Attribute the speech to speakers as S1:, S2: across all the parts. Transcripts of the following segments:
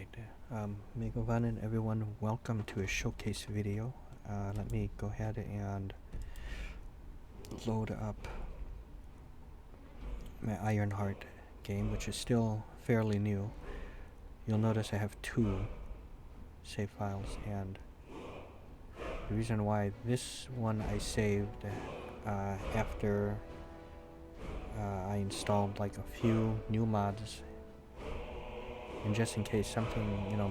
S1: Alright, Megavan and everyone, welcome to a showcase video. Let me go ahead and load up my Ironheart game, which is still fairly new. You'll notice I have two save files, and the reason why this one I saved after I installed like a few new mods, and just in case something,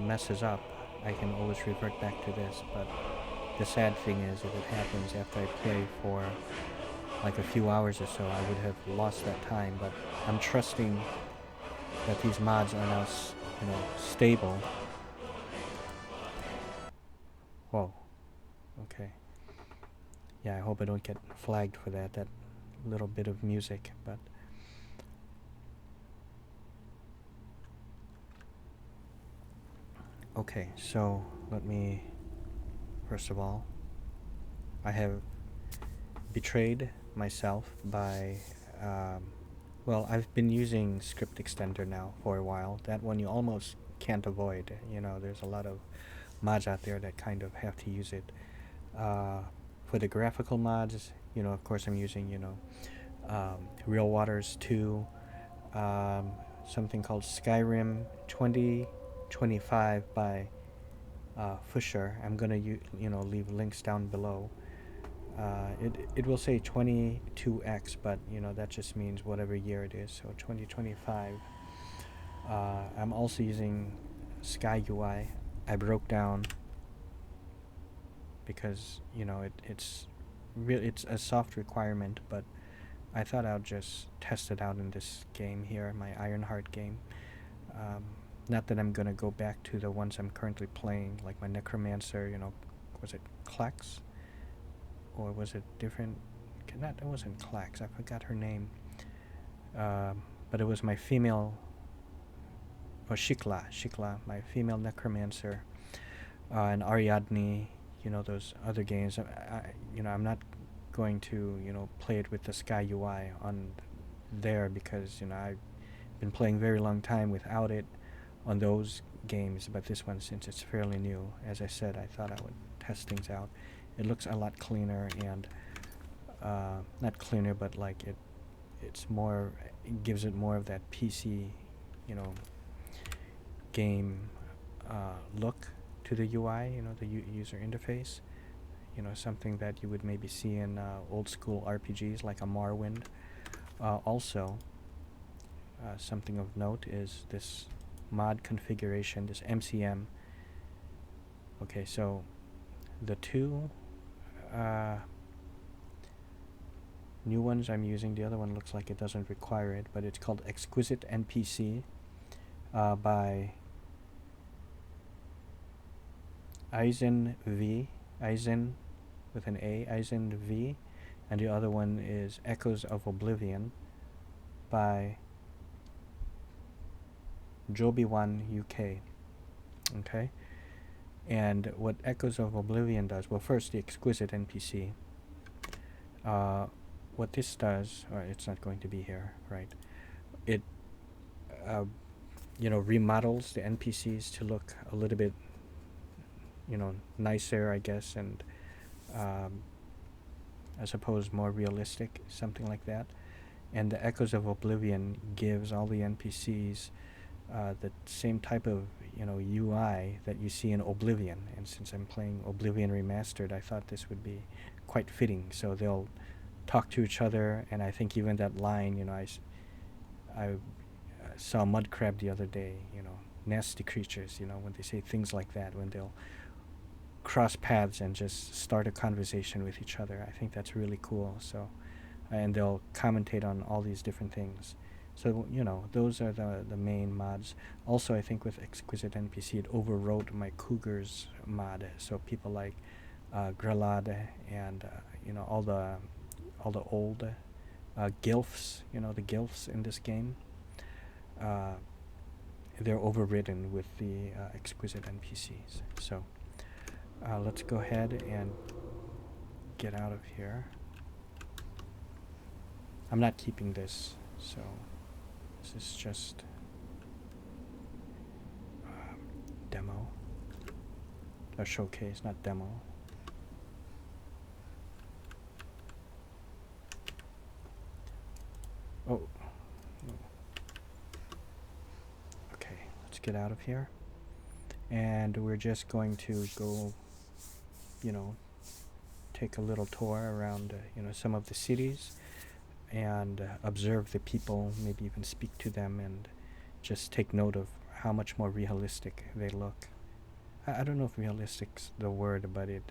S1: messes up, I can always revert back to this. But the sad thing is, if it happens after I play for like a few hours or so, I would have lost that time. But I'm trusting that these mods are now, stable. Whoa. Okay. Yeah, I hope I don't get flagged for that little bit of music, but okay, so let me, first of all, I have betrayed myself by, well, I've been using Script Extender now for a while. That one you almost can't avoid. There's a lot of mods out there that kind of have to use it. For the graphical mods, of course I'm using, Real Waters 2, something called Skyrim 202X by Pfuscher. I'm gonna leave links down below. It will say 22X, but that just means whatever year it is, so 2025. I'm also using Sky UI. I broke down because it's a soft requirement, but I thought I'll just test it out in this game here, my Ironheart game. Not that I'm gonna go back to the ones I'm currently playing, like my Necromancer, was it Klex? Or was it different? It wasn't Klex, I forgot her name. But it was my female, or Shikla, my female Necromancer, and Ariadne, those other games. I'm not going to, play it with the Sky UI on there because, I've been playing very long time without it on those games, but this one, since it's fairly new, as I said, I thought I would test things out. It looks a lot cleaner, and not cleaner, but like it gives it more of that PC, game look to the UI, the user interface. Something that you would maybe see in old school RPGs like a Morrowind. Also, something of note is this mod configuration, this MCM. Okay, so the two new ones I'm using, the other one looks like it doesn't require it, but it's called Exquisite NPC by Ryzen with an A, Ryzen V, and the other one is Echoes of Oblivion by Joby1 UK. Okay, and what Echoes of Oblivion does, well, first the Exquisite NPC. What this does, or it's not going to be here, right? It remodels the NPCs to look a little bit nicer, I guess, and I suppose more realistic, something like that. And the Echoes of Oblivion gives all the NPCs the same type of UI that you see in Oblivion. And since I'm playing Oblivion Remastered, I thought this would be quite fitting. So they'll talk to each other, and I think even that line, I saw Mudcrab the other day, nasty creatures, when they say things like that, when they'll cross paths and just start a conversation with each other. I think that's really cool. So, and they'll commentate on all these different things. So, those are the main mods. Also, I think with Exquisite NPC, it overwrote my Cougars mod. So people like Grelad and, all the old Gilfs, the Gilfs in this game, they're overridden with the Exquisite NPCs. So let's go ahead and get out of here. I'm not keeping this, so this is just demo. A showcase, not demo. Oh. Okay, let's get out of here. And we're just going to go, you know, take a little tour around, you know, some of the cities and observe the people, maybe even speak to them and just take note of how much more realistic they look. I don't know if realistic's the word, but it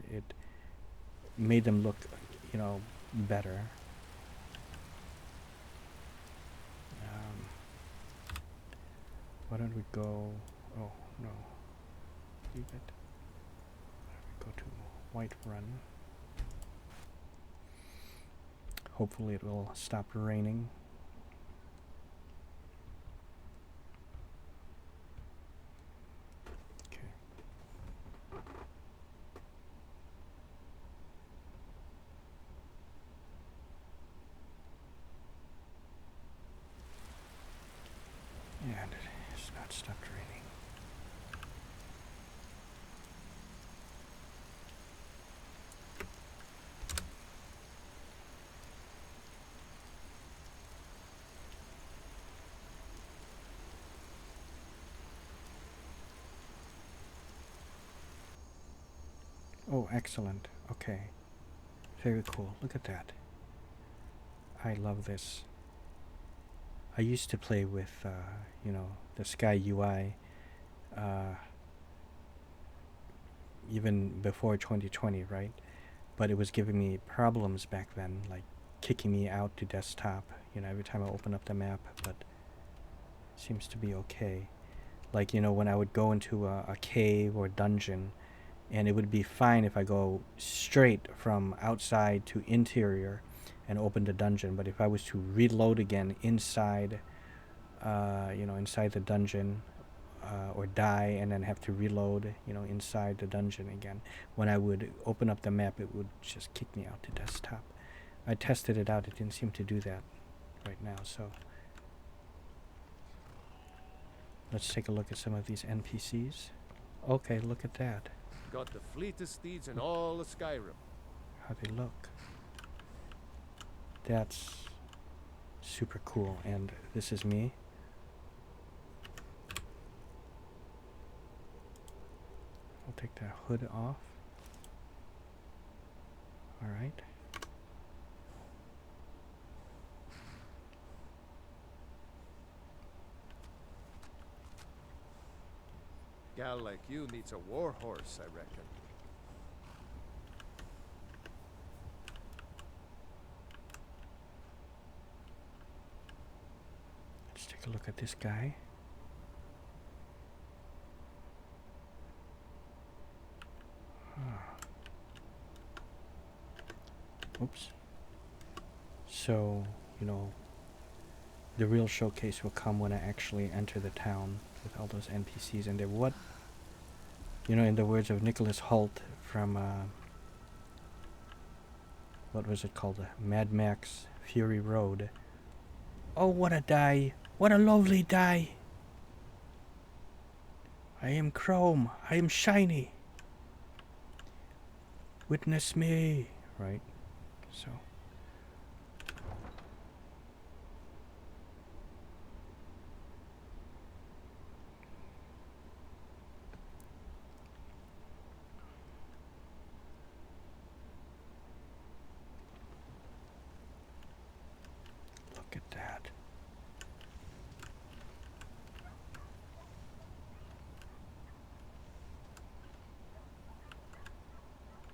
S1: made them look, you know, better. Why don't we go, oh no, leave it. Why don't we go to Whiterun. Hopefully it will stop raining. Okay. And it has not stopped raining. Oh, excellent. Okay. Very cool. Look at that. I love this. I used to play with, you know, the Sky UI, even before 2020, right? But it was giving me problems back then, like kicking me out to desktop, you know, every time I open up the map, but seems to be okay. Like, you know, when I would go into a cave or dungeon, and it would be fine if I go straight from outside to interior and open the dungeon, but if I was to reload again inside, you know, inside the dungeon, or die and then have to reload, you know, inside the dungeon again, when I would open up the map, it would just kick me out to desktop. I tested it out, it didn't seem to do that right now, so let's take a look at some of these NPCs. Okay, look at that.
S2: Got the fleetest steeds in all of Skyrim.
S1: How they look. That's super cool. And this is me. I'll take that hood off. Alright.
S2: Gal like you needs a war horse, I reckon.
S1: Let's take a look at this guy. Oops. So, you know, the real showcase will come when I actually enter the town with all those NPCs and they're what? You know, in the words of Nicholas Hoult from, what was it called? Mad Max Fury Road. Oh, what a day! What a lovely day! I am chrome. I am shiny. Witness me. Right? So. Look at that.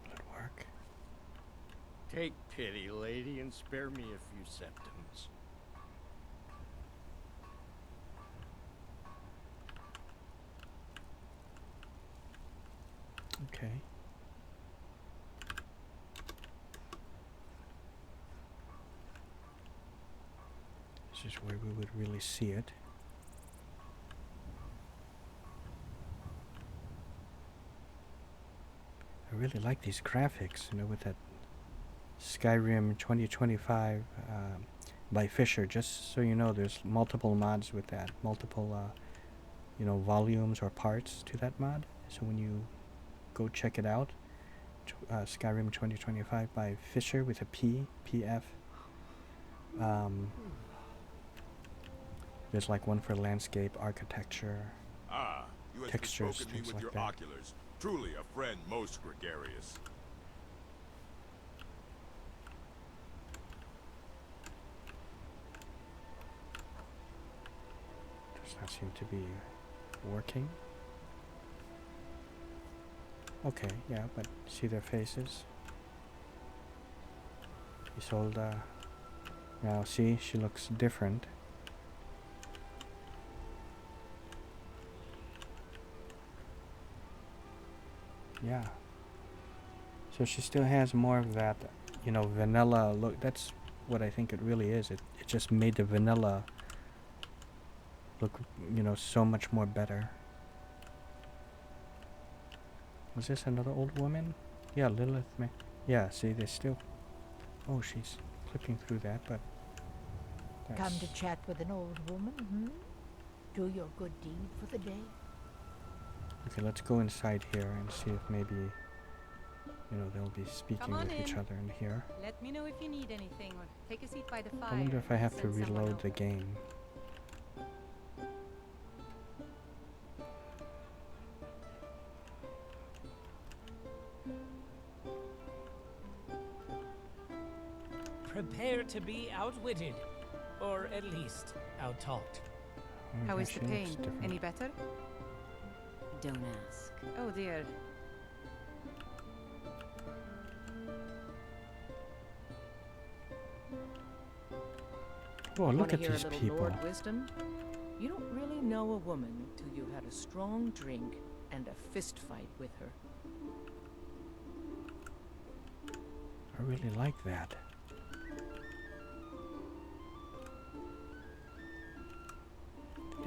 S1: Will it work?
S3: Take pity, lady, and spare me a few septims.
S1: Okay. This is where we would really see it. I really like these graphics, you know, with that Skyrim 2025 by Pfuscher. Just so you know, there's multiple mods with that, multiple volumes or parts to that mod. So when you go check it out, Skyrim 2025 by Pfuscher with a P, PF. There's like one for landscape, architecture,
S4: Ah, you have
S1: textures,
S4: bespoken me
S1: things
S4: with
S1: like
S4: your
S1: that.
S4: oculars. Truly a friend most gregarious.
S1: Does not seem to be working. Okay, yeah, but see their faces. Isolda. Now see, she looks different. Yeah. So she still has more of that, vanilla look. That's what I think it really is. It just made the vanilla look, so much more better. Was this another old woman? Yeah, Lilith. Yeah, see, they still... Oh, she's clipping through that, but...
S5: Come to chat with an old woman, Do your good deed for the day.
S1: Okay, let's go inside here and see if maybe, they'll be speaking with each other in here.
S6: Let me know if you need anything or take a seat by the fire.
S1: I wonder if I have to
S6: Send someone
S1: reload the
S6: over.
S1: game.
S7: Prepare to be outwitted, or at least outtalked.
S1: Oh,
S6: How
S1: yeah,
S6: is the
S1: she looks
S6: pain?
S1: different.
S6: Any better?
S8: Don't ask.
S6: Oh dear.
S1: Oh, look
S9: Wanna
S1: at
S9: hear
S1: these
S9: a little
S1: people.
S9: Lord wisdom? You don't really know a woman till you've had a strong drink and a fist fight with her.
S1: I really like that.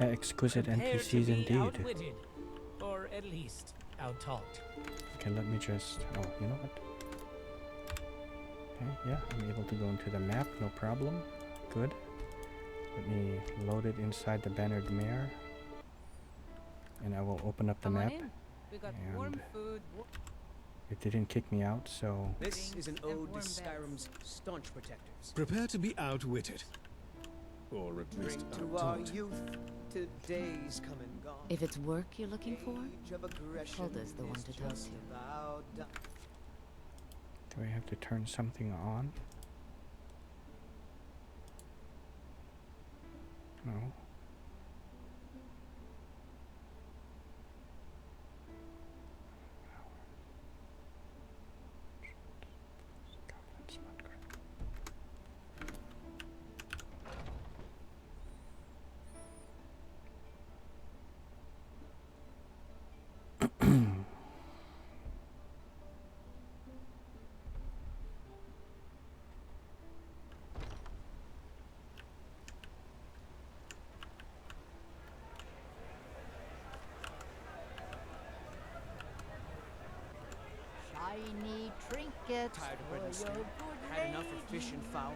S1: Yeah, exquisite
S7: Prepare to
S1: NPCs
S7: be
S1: indeed.
S7: outwitted, or at least outtalked.
S1: Okay, let me just... Oh, you know what? Okay, yeah, I'm able to go into the map, no problem. Good. Let me load it inside the bannered mare. And I will open up the
S6: Come on
S1: map.
S6: in. We got
S1: and-
S6: warm food.
S1: It didn't kick me out, so...
S10: This is an
S6: Drinks and
S10: ode to
S6: warm beds.
S10: Skyrim's staunch protectors.
S11: Prepare to be outwitted. Or at least
S10: Drink to our
S11: outtaught.
S10: youth, to days come and gone.
S8: If it's work you're looking for,
S10: Age of aggression
S8: Hulda's the one
S10: is
S8: to talk
S10: just
S8: to.
S10: about done.
S1: Do I have to turn something on? No. That's not good.
S5: Shiny trinkets
S10: Tired of
S5: for
S10: bread and
S5: your
S10: stew?
S5: good
S10: Had enough of fish and fowl?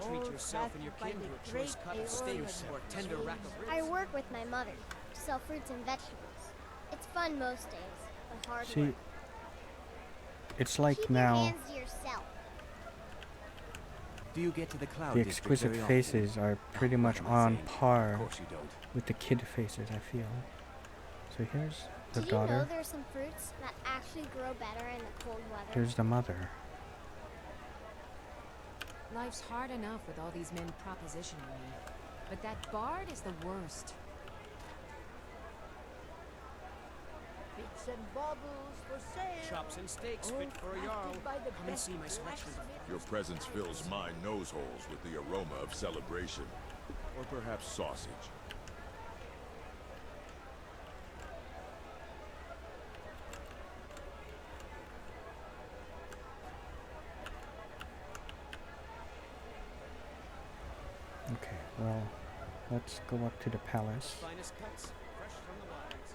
S10: Treat yourself and your kin to a choice cut of steak or a tender rack of ribs.
S12: I work with my mother to sell fruits and vegetables. It's fun most days, but hard
S1: See,
S12: work.
S1: it's like
S12: Keep
S1: now...
S12: your hands to yourself.
S10: Do you get to the cloud
S1: The exquisite faces are pretty much on par
S10: Of course you don't.
S1: with the kid faces, I feel. So here's the
S12: Did you know
S1: daughter.
S12: there's some fruits that actually grow better in the cold weather?
S1: Here's the mother.
S8: life's hard enough with all these men propositioning me. But that Bard is the worst.
S5: Bits and baubles for sale.
S10: Chops and steaks
S5: All
S10: fit for a jarl.
S5: crafted by the
S10: Come and
S5: best
S10: see my selection.
S5: blacksmith.
S4: Your presence fills my nose holes with the aroma of celebration. Or perhaps sausage.
S1: Okay, well, let's go up to the palace.
S10: Finest cuts, fresh from the wilds.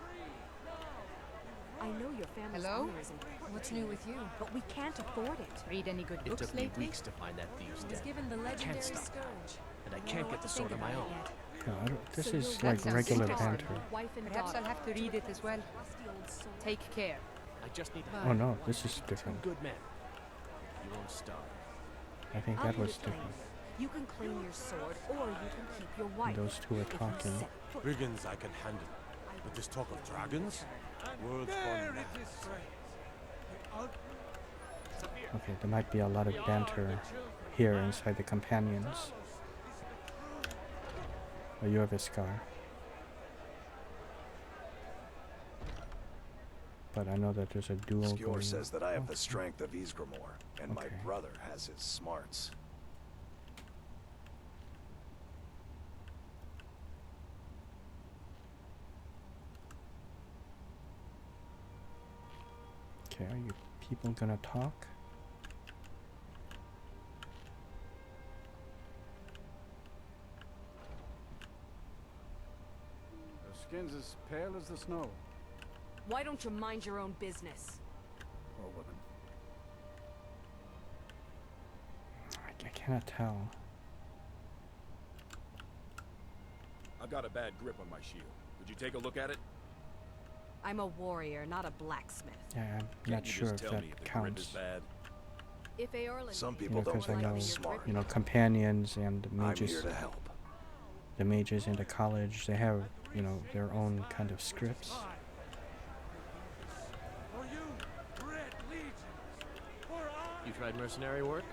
S8: I know your family's
S6: Hello?
S8: honor is important. What's new with you? But we can't afford it.
S6: Read any good
S10: It
S6: books
S10: took me
S6: lately?
S10: weeks to find that thieves'
S8: I was
S10: den.
S8: given the legendary
S10: stop.
S8: scourge.
S10: And I
S8: Don't
S10: can't
S8: know
S10: get
S8: what
S10: the
S8: to
S10: sword
S8: think
S10: on my
S8: about
S10: own.
S8: it yet.
S1: Yeah, this
S8: So
S1: is
S8: you'll
S1: like
S8: get
S1: regular
S8: some
S1: banter.
S8: wife and
S6: Perhaps
S8: daughter.
S6: I'll have to read it as well. Take care.
S10: I just need
S1: Oh no, this is different.
S10: good men. You won't starve.
S1: I think
S13: I'll
S1: that
S13: put
S1: was
S13: it plain.
S1: different.
S13: You can claim your sword, or you can keep your wife.
S1: Those two are
S13: If you
S1: talking.
S13: set foot-
S11: Brigands I can handle. But this talk of dragons? World's gone mad.
S1: Okay, there might be a lot of banter here inside the companions. Oh, you have a scar. But I know that there's a duel
S14: Skjor
S1: going
S14: says that I have
S1: on.
S14: the strength of Ysgramor, and my
S1: Okay.
S14: brother has his smarts.
S1: Okay, are you people gonna talk?
S2: Their skin's as pale as the snow.
S8: Why don't you mind your own business?
S14: Or women.
S1: I cannot tell.
S4: I've got a bad grip on my shield. Would you take a look at it?
S8: I'm a warrior, not a blacksmith.
S1: Yeah, I'm
S4: Can't
S1: not
S4: you
S1: sure
S4: just
S1: if
S4: tell
S1: that
S4: me if the grip is
S1: counts.
S4: bad?
S8: If Aorlin
S14: Some
S8: pays,
S14: people
S1: You know,
S14: don't
S1: because I
S14: think
S1: know,
S14: I'm smart.
S1: you know, companions and the
S14: I'm
S1: mages.
S14: here to help.
S1: The mages in the college, they have, you know, their own kind of scripts.
S10: You tried mercenary work?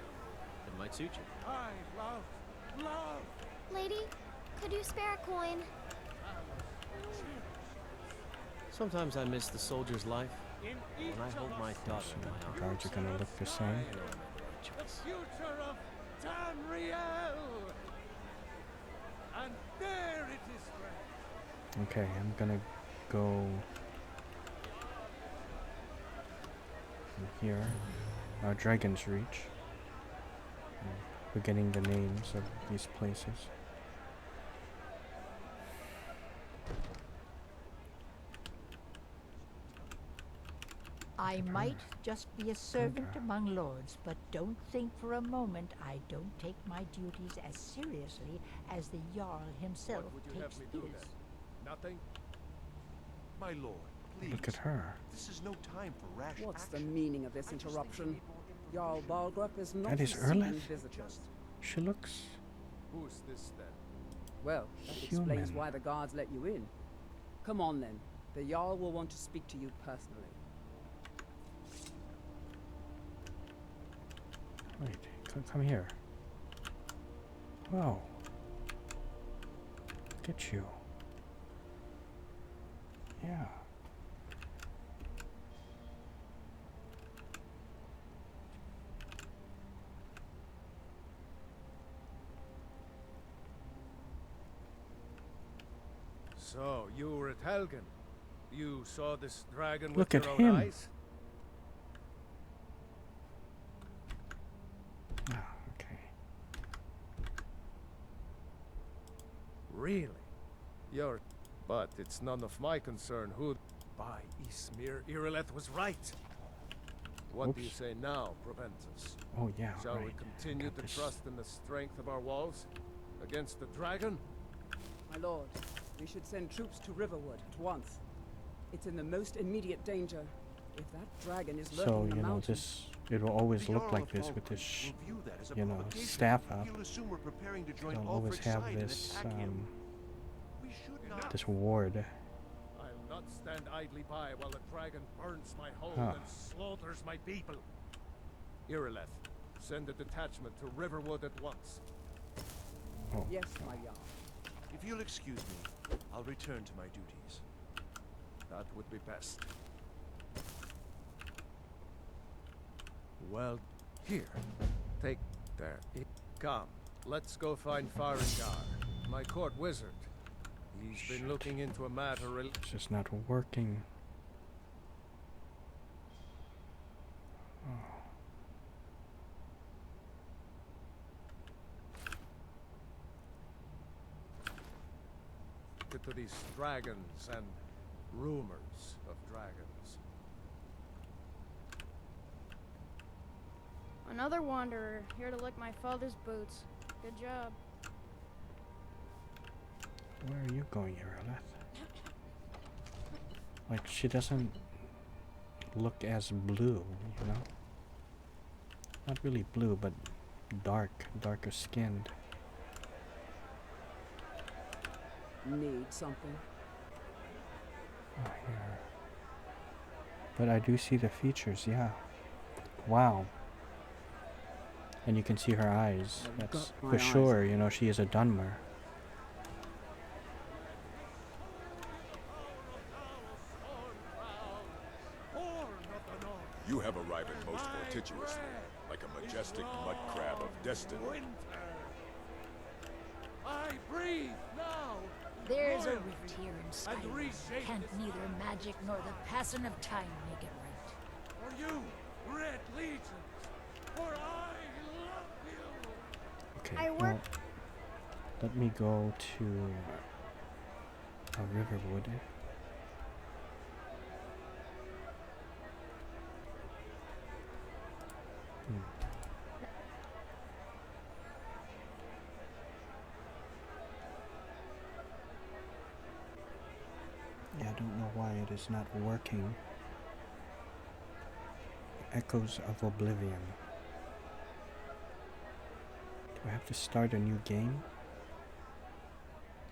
S10: It might suit you.
S12: Lady, could you spare a coin?
S10: Sometimes I miss the soldier's life. When I hold my daughter in my
S1: The
S10: arms,
S1: guards are gonna look the same.
S10: I know I made the right choice.
S3: Future of Tanriel. And there it is, friend.
S1: Okay, I'm gonna go from here. Dragonsreach. Forgetting the names of these places.
S5: I might just be a servant
S1: Banter.
S5: among lords, but don't think for a moment I don't take my duties as seriously as the Jarl himself
S2: What would you have
S5: takes
S2: me do
S5: his.
S2: then? Nothing?
S11: My lord, please.
S1: Look at her.
S11: This is no time for rash
S15: What's the
S11: action.
S15: meaning of this interruption? Jarl Balgrup is not
S1: That is
S15: receiving
S1: Erleth?
S15: visitors.
S1: She looks
S2: Who's this then?
S15: Well, that
S1: Human.
S15: explains why the guards let you in. Come on then. The Jarl will want to speak to you personally.
S1: Wait, come here. Whoa. Look at you. Yeah.
S2: So, you were at Helgen. You saw this dragon
S1: Look
S2: with
S1: at
S2: your own
S1: him.
S2: eyes?
S1: Ah, okay.
S2: Really? You're... But it's none of my concern who... By Ismir, Irileth was right. What do you
S1: Oops.
S2: say now, Proventus?
S1: Oh yeah,
S2: Shall
S1: right.
S2: we continue
S1: Got
S2: to
S1: this.
S2: trust in the strength of our walls? Against the dragon?
S15: My lord, we should send troops to Riverwood at once. It's in the most immediate danger. If that dragon is lurking
S1: So,
S15: in the
S1: you know,
S15: mountains...
S1: it will always
S11: The
S1: look
S11: Jarl
S1: like
S11: of
S1: this with
S11: Balgruuf
S1: this,
S11: will view that as a
S1: you know,
S11: provocation.
S1: staff up.
S11: He'll assume we're preparing to join
S1: They'll always
S11: Ulfric's
S1: have
S11: side and
S1: this,
S11: attack him. We should not.
S1: this ward.
S2: I'll not stand idly by while the dragon burns my home
S1: Huh.
S2: and slaughters my people. Irileth, send a detachment to Riverwood at once.
S1: Oh,
S15: Yes, my Jarl.
S11: If you'll excuse me, I'll return to my duties.
S2: That would be best. Well, here. Take there. Come, let's go find Falagar, my court wizard. He's been looking into a matter
S1: it's just not working. Oh.
S2: to these dragons and rumors of dragons.
S16: Another wanderer, here to lick my father's boots. Good job.
S1: Where are you going, Irileth? Like, she doesn't look as blue, you know? Not really blue, but darker skinned.
S15: Need something?
S1: Oh, here. But I do see the features, yeah. Wow. And you can see her eyes. That's for sure, you know, she is a Dunmer.
S4: You have arrived most fortuitously, like a majestic mud crab of destiny.
S2: I breathe now.
S5: There's a rift here in Skyrim. Can't neither magic nor the passing of time make it right.
S2: For you, Red Legions, for I love you.
S1: Okay, well, let me go to Riverwood. Yeah, I don't know why it is not working. Echoes of Oblivion. Do I have to start a new game?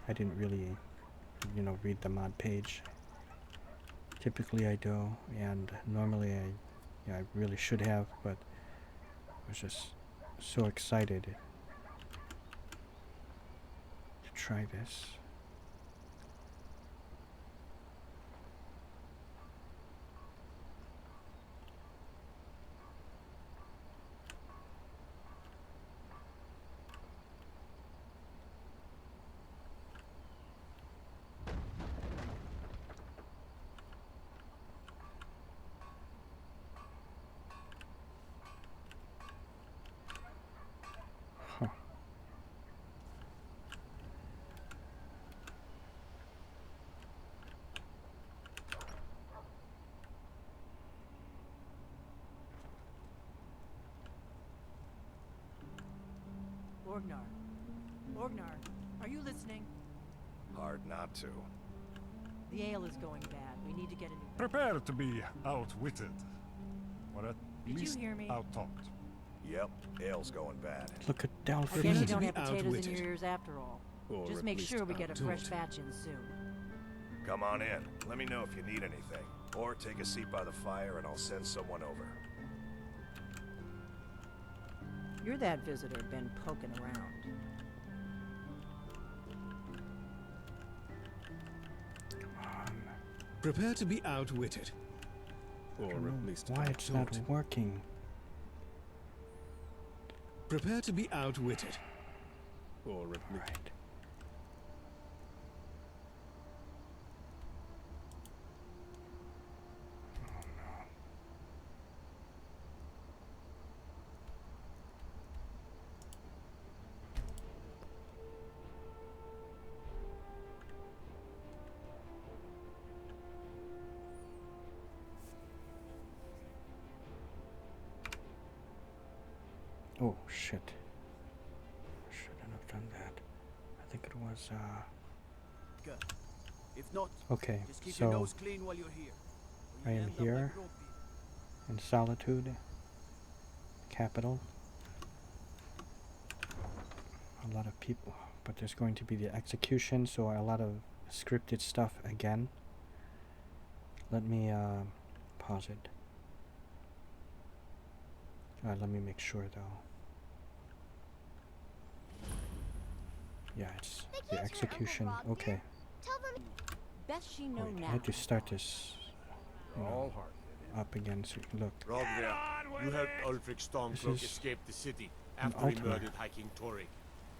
S1: I didn't really, you know, read the mod page. Typically I do, and normally I really should have, but I was just so excited to try this.
S16: Orgnar, are you listening?
S14: Hard not to.
S16: The ale is going bad. We need to get a new...
S11: Prepare to be outwitted. Or at least
S16: hear me?
S11: out-talked.
S14: Yep, ale's going bad.
S1: Look at
S16: I guess you
S1: Delphine.
S16: don't have potatoes in your ears after all.
S14: Or
S16: Just
S14: at
S16: make
S14: least
S16: sure we get a fresh
S14: outdoed.
S16: batch in soon.
S14: Come on in. Let me know if you need anything. Or take a seat by the fire and I'll send someone over.
S16: You're that visitor been poking around.
S17: Prepare to be outwitted. Or at least
S1: why it's not working.
S17: Prepare to be outwitted. Or at least...
S1: Oh shit. Shouldn't have done that. I think it was
S10: Good. If not,
S1: okay,
S10: just keep
S1: so
S10: your nose clean while you're here.
S1: I am here in Solitude, capital. A lot of people, but there's going to be the execution, so a lot of scripted stuff again. Let me pause it. Let me make sure though. Yeah, it's the execution. Okay.
S8: Best she know
S1: Wait,
S8: now.
S1: I had to start this you know, up again so you can look.
S11: Rogner, you helped Ulfric Stormcloak
S1: is
S11: escape the city
S1: an
S11: after he
S1: Ultima.
S11: murdered High King Torrik.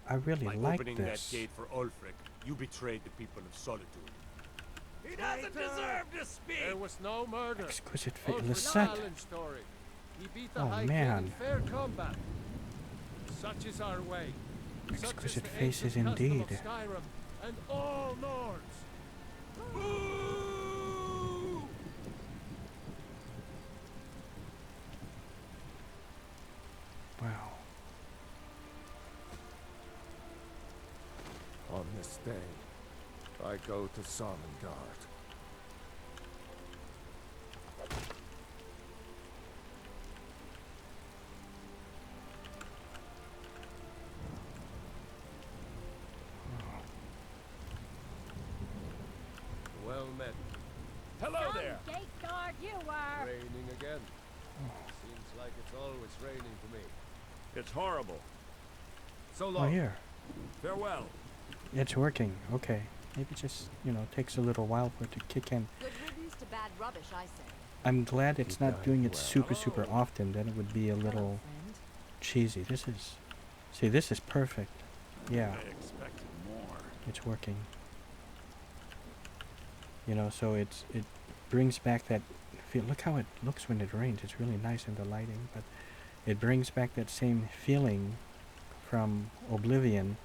S1: I really
S11: By
S1: like
S11: opening
S1: this.
S11: that gate for Ulfric, you betrayed the people of Solitude.
S2: He doesn't deserve to speak. There was no murder.
S1: Exquisite
S2: Ulfric
S1: Lisette.
S2: challenged Torrik. He beat the
S1: Oh,
S2: High
S1: man.
S2: King in fair combat. Such is our way. Such is
S1: Exquisite
S2: the
S1: faces
S2: ancient custom
S1: indeed.
S2: of Skyrim and all Nords. Boo!
S1: Wow.
S2: On this day, I go to Sonnengard. Well met.
S14: Hello there.
S5: Gate guard you are.
S2: Raining again. Seems like it's always raining for me.
S14: It's horrible.
S2: So
S1: Oh,
S2: long.
S1: here.
S14: Farewell.
S1: It's working. Okay. Maybe just, you know, takes a little while for it to kick in.
S8: Good riddance to bad rubbish, I say.
S1: I'm glad it's not doing it super often. Then it would be a little cheesy. This is... See, this is perfect. Yeah.
S14: I expected more.
S1: It's working. You know, so it brings back that feel. Look how it looks when it rains. It's really nice in the lighting, but it brings back that same feeling from Oblivion,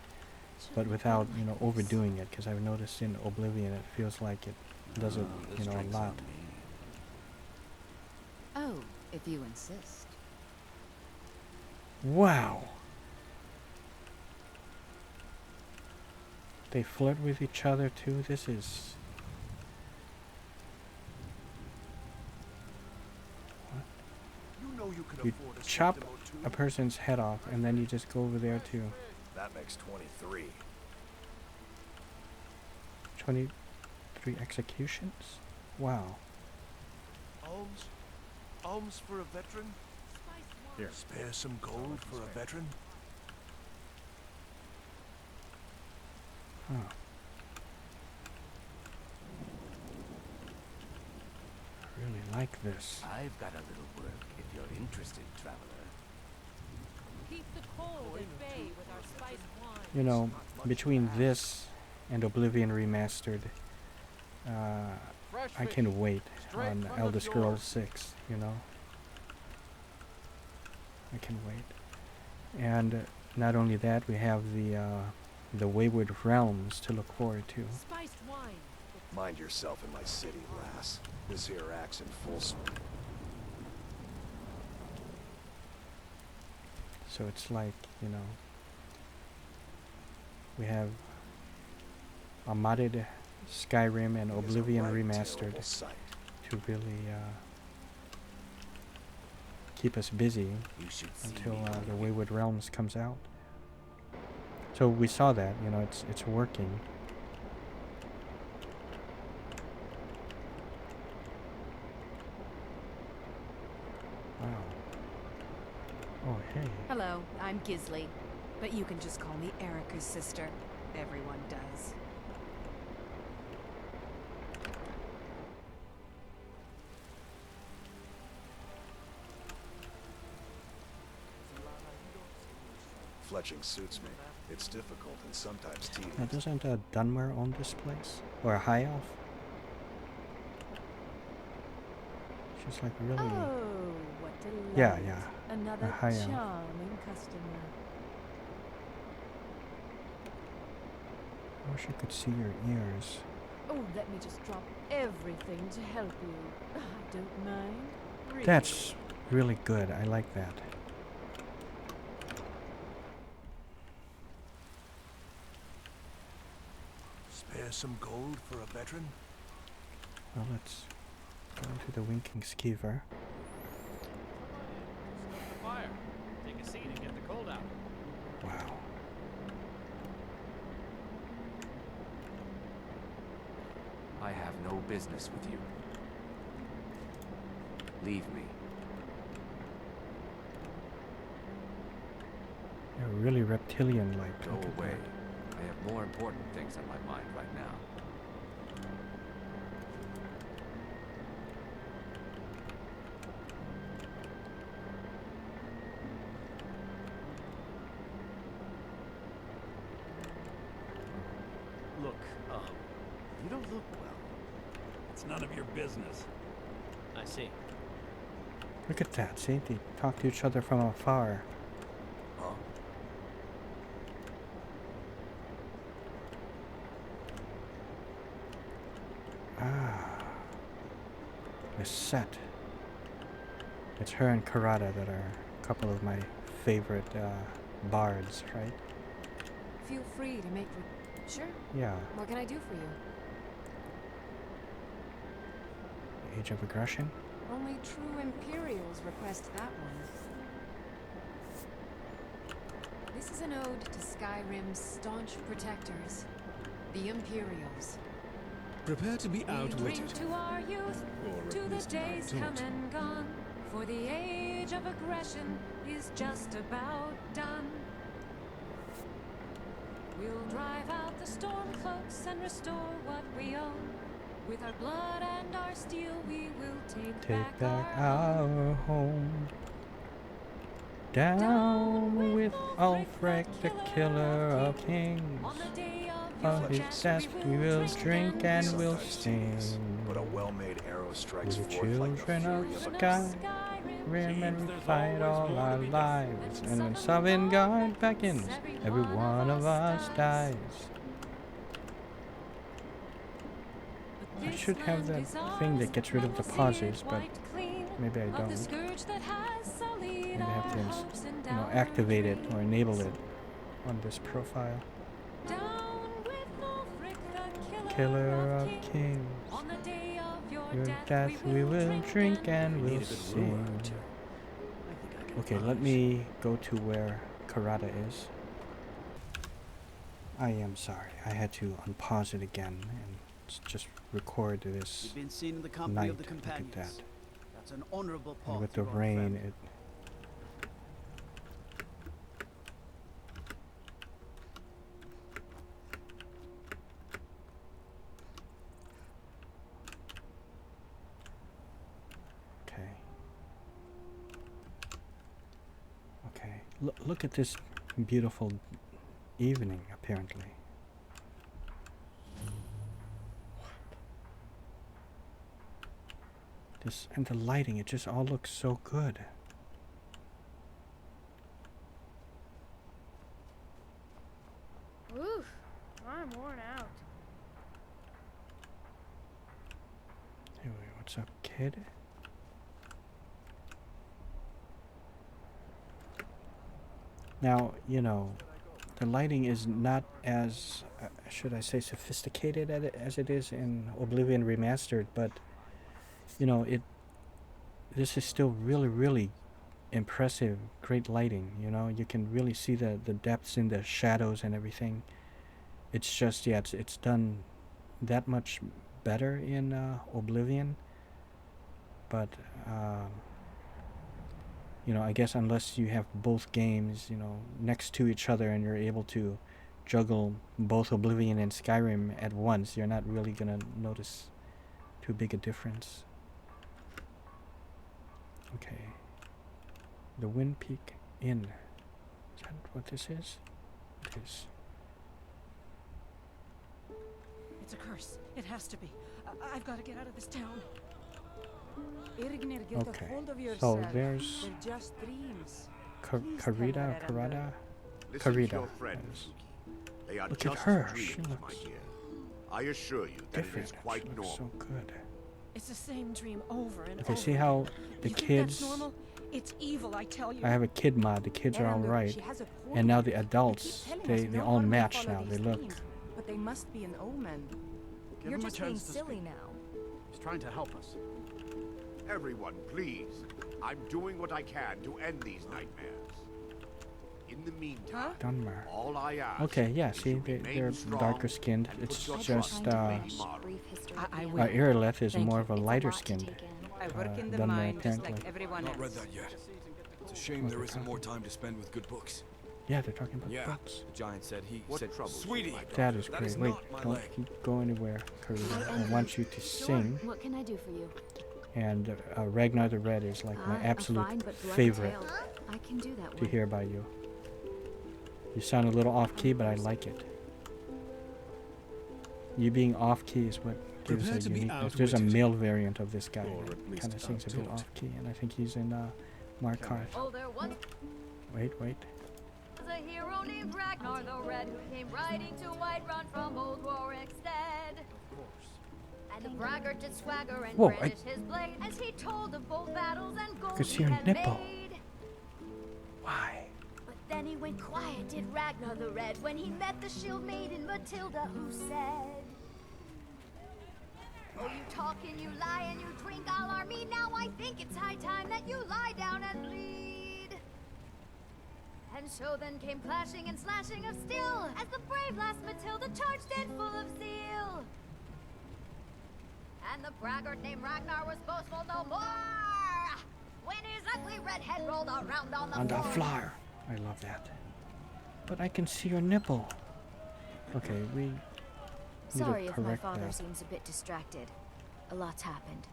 S1: but without, you know, overdoing it. Because I've noticed in Oblivion it feels like it does it, you know, a lot.
S8: Oh, if you insist.
S1: Wow. They flirt with each other too. This is... You chop a person's head off and then you just go over there too.
S14: That makes 23.
S1: 23 executions? Wow.
S11: Alms for a veteran?
S14: Here.
S11: Spare some gold for a veteran?
S1: Huh. I really like this.
S10: I've got a little work if you're interested, traveler.
S9: Keep the cold at bay with our spiced wine.
S1: You know, between this and Oblivion Remastered, I can wait on Elder Scrolls 6, you know. I can wait. And not only that, we have the Wayward Realms to look forward to.
S9: Spiced wine.
S14: Mind yourself in my city, lass. This here axe in full swing.
S1: So it's like, you know, we have a modded Skyrim and Oblivion Remastered to really keep us busy until the Wayward Realms comes out. So we saw that, you know, it's working. Wow. Oh, hey.
S8: Hello, I'm Gisley, but you can just call me Erica's sister. Everyone does.
S14: Fletching suits me. It's difficult and sometimes tedious.
S1: Now, doesn't Dunmer own this place? Or High Elf? She's like really...
S18: Oh, what delight.
S1: Yeah.
S18: Another
S1: A high elf.
S18: charming customer.
S1: I wish I could see your ears.
S18: Oh, let me just drop everything to help you. I don't mind. Really.
S1: That's really good. I like that.
S11: Spare some gold for a veteran?
S1: Well, let's go into the Winking Skeever.
S3: Fire. Take a seat and get the cold out.
S1: Wow.
S10: I have no business with you. Leave me.
S1: You're really reptilian-like.
S10: Go away. I have more important things on my mind right now.
S3: Look, you don't look well.
S17: It's none of your business.
S3: I see.
S1: Look at that. See, they talk to each other from afar.
S14: Huh?
S1: Ah. The set. It's her and Karada that are a couple of my favorite bards, right?
S8: Feel free to make... Sure.
S1: Yeah.
S8: What can I do for you?
S1: Age of Aggression.
S8: Only true Imperials request that one. This is an ode to Skyrim's staunch protectors, the Imperials.
S17: Prepare to be
S8: We
S17: outwitted.
S8: drink to our youth,
S17: Or
S8: to
S17: at
S8: the
S17: least
S8: days
S17: don't.
S8: come and gone, for the age of aggression is just about done. We'll drive out the storm cloaks and restore what we own. With our blood and our steel, we will take
S1: Take
S8: back
S1: back
S8: our own.
S1: our home. Down with Ulfric, the killer of kings.
S8: On the day
S1: Of his death we will drink and we'll sing.
S14: But a well-made arrow strikes
S1: With the
S14: forth like the
S1: children
S14: fury
S1: of
S14: of a
S1: Skyrim, and we fight all our lives. And when Sovngarde beckons, every one of us dies. I should have that thing that gets rid of the pauses, but maybe I don't. Maybe I have to, activate it or enable it on this profile. Killer of kings, your death we will drink and we'll sing. Okay, let me go to where Karada is. I am sorry, I had to unpause it again and just record this
S10: You've been seen in the company
S1: night.
S10: of the
S1: Look at
S10: companions.
S1: that.
S10: That's an honorable
S1: And
S10: path
S1: with
S10: to
S1: the
S10: go,
S1: rain,
S10: friend.
S1: it okay. Okay. Look at this beautiful evening, apparently. This and the lighting, it just all looks so good.
S13: Oof, I'm worn out.
S1: Hey, what's up, kid? Now, the lighting is not as, should I say, sophisticated as it is in Oblivion Remastered, but this is still really, really impressive, great lighting, you can really see the depths in the shadows and everything. It's just, yeah, it's done that much better in Oblivion, but, I guess unless you have both games, next to each other and you're able to juggle both Oblivion and Skyrim at once, you're not really gonna notice too big a difference. Okay. The Wind Peak Inn. Is that what this is? It is.
S16: It's a curse. It has to be. I've got to get out of this town.
S15: Irgnir, get
S1: Okay.
S15: a hold of
S1: So
S15: yourself.
S1: there's
S15: They're just dreams.
S1: Karida.
S14: Listen to
S1: Karida.
S14: your friends. They are
S1: Look at
S14: just
S1: her.
S14: dreams,
S1: She
S14: my
S1: looks
S14: dear. I assure you that it
S1: different.
S14: is quite
S1: She looks
S14: normal.
S1: so good.
S16: It's the same dream over and
S1: Okay,
S16: over.
S1: see how the
S16: You think
S1: kids.
S16: that's normal? It's evil, I tell you.
S1: I have a kid mod. The kids are all
S16: Erlendur,
S1: right,
S16: she has a point.
S1: and now the
S16: They keep
S1: adults,
S16: telling us
S1: they
S16: no
S1: all
S16: one will
S1: match
S16: follow
S1: now. They
S16: these
S1: look.
S16: dreams, but they must be an omen.
S13: You're just being silly now.
S10: He's trying to help us.
S14: Everyone, please. I'm doing what I can to end these nightmares. In the meantime,
S1: Dunmer.
S14: all I ask
S1: Okay, yeah.
S14: is
S1: See,
S14: you
S1: they're
S14: remain strong
S1: darker skinned.
S14: and
S1: It's
S14: put your
S1: just
S14: trust in Lady Mara.
S16: I will.
S1: Irileth is
S16: Thank
S1: more
S16: you.
S1: of a
S16: It's a
S1: lighter
S16: lot to
S1: skinned.
S16: take in. I work in the
S1: Dunmer,
S16: mine just
S1: apparently.
S16: like everyone
S11: Not
S16: else.
S11: read that yet. It's a shame
S1: What
S11: there
S1: they're
S11: isn't more
S1: talking
S11: time to spend with good books.
S1: Yeah, they're talking about
S11: Yeah,
S1: books.
S11: the giant said he
S14: What
S11: said,
S14: troubles you,
S11: "Sweetie,
S14: my daughter?
S1: That is
S11: that
S1: great.
S11: is
S1: Wait,
S11: not my
S1: don't
S11: leg."
S1: go anywhere, Karina. I want you to sing.
S13: What can I do for you?
S1: And Ragnar the Red is like my
S13: A
S1: absolute
S13: fine but blunt
S1: favorite
S13: tale. I can do that
S1: to
S13: one.
S1: hear by you. You sound a little off key, but I like it. You being off key is what gives
S17: Prepare
S1: a
S17: to be
S1: uniqueness. There's a
S17: outwitted.
S1: male variant of this guy
S17: Or at
S1: that
S17: least
S1: kind of sings a bit
S17: outtaught.
S1: off key, and I think he's in Markarth.
S13: Oh, there was
S1: Wait.
S13: a hero named Ragnar the Red who came riding to Whiterun from old Warwick's stead. And the braggart did swagger and
S1: Whoa,
S13: brandish his blade as he told of bold battles and gold
S1: could see
S13: he
S1: her
S13: had
S1: nipple.
S13: made.
S1: Why?
S13: But then he went quiet, did Ragnar the Red, when he met the shield maiden Matilda, who said, "Oh, you talk talk and you lie and you drink all our mead. Now I think it's high time that you lie down and bleed. And so then came clashing and slashing of steel as the brave last Matilda charged in full of zeal. And the braggart named Ragnar was boastful no more when his ugly red head rolled around on the floor.
S1: I love that. But I can see your nipple. Okay, we need
S19: Sorry
S1: to
S19: if my
S1: correct
S19: father
S1: that.
S19: seems a bit distracted. A lot's happened.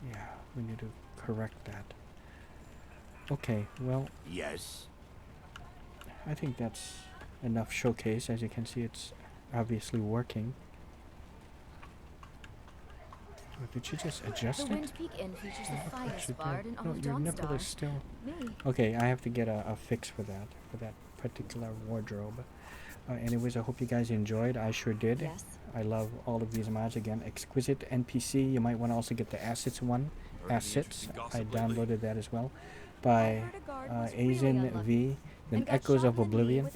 S1: Yeah, we need to correct that. Okay, well.
S14: Yes.
S1: I think that's enough showcase. As you can see, it's obviously working. Oh, did you just adjust
S19: The
S1: it?
S19: Wind Peak Inn features
S1: Oh,
S19: the
S1: of course
S19: finest
S1: you did.
S19: bard in all
S1: No,
S19: of
S1: your nipple
S19: Dawnstar.
S1: is still.
S19: Me.
S1: Okay, I have to get a fix for that particular wardrobe. Anyways, I hope you guys enjoyed. I sure did.
S19: Yes.
S1: I love all of these mods. Again, Exquisite NPC. You might want to also get the assets one. Assets. I downloaded that as well. By Azen V. Then Echoes of Oblivion.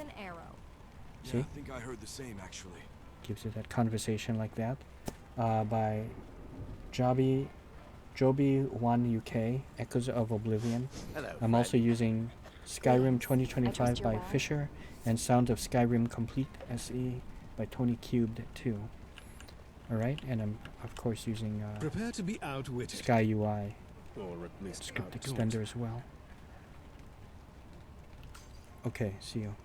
S1: See?
S20: Yeah, I think I heard the same actually.
S1: Gives you that conversation like that. By Joby 1 UK. Echoes of Oblivion.
S2: Hello,
S1: I'm also using Skyrim 2025 by Pfuscher and Sounds of Skyrim Complete SE by Tony Cubed 2. Alright, and I'm of course using
S17: Prepare to be outwitted.
S1: Sky UI
S17: Or at least
S1: script
S17: outdoed.
S1: extender as well. Okay, see you.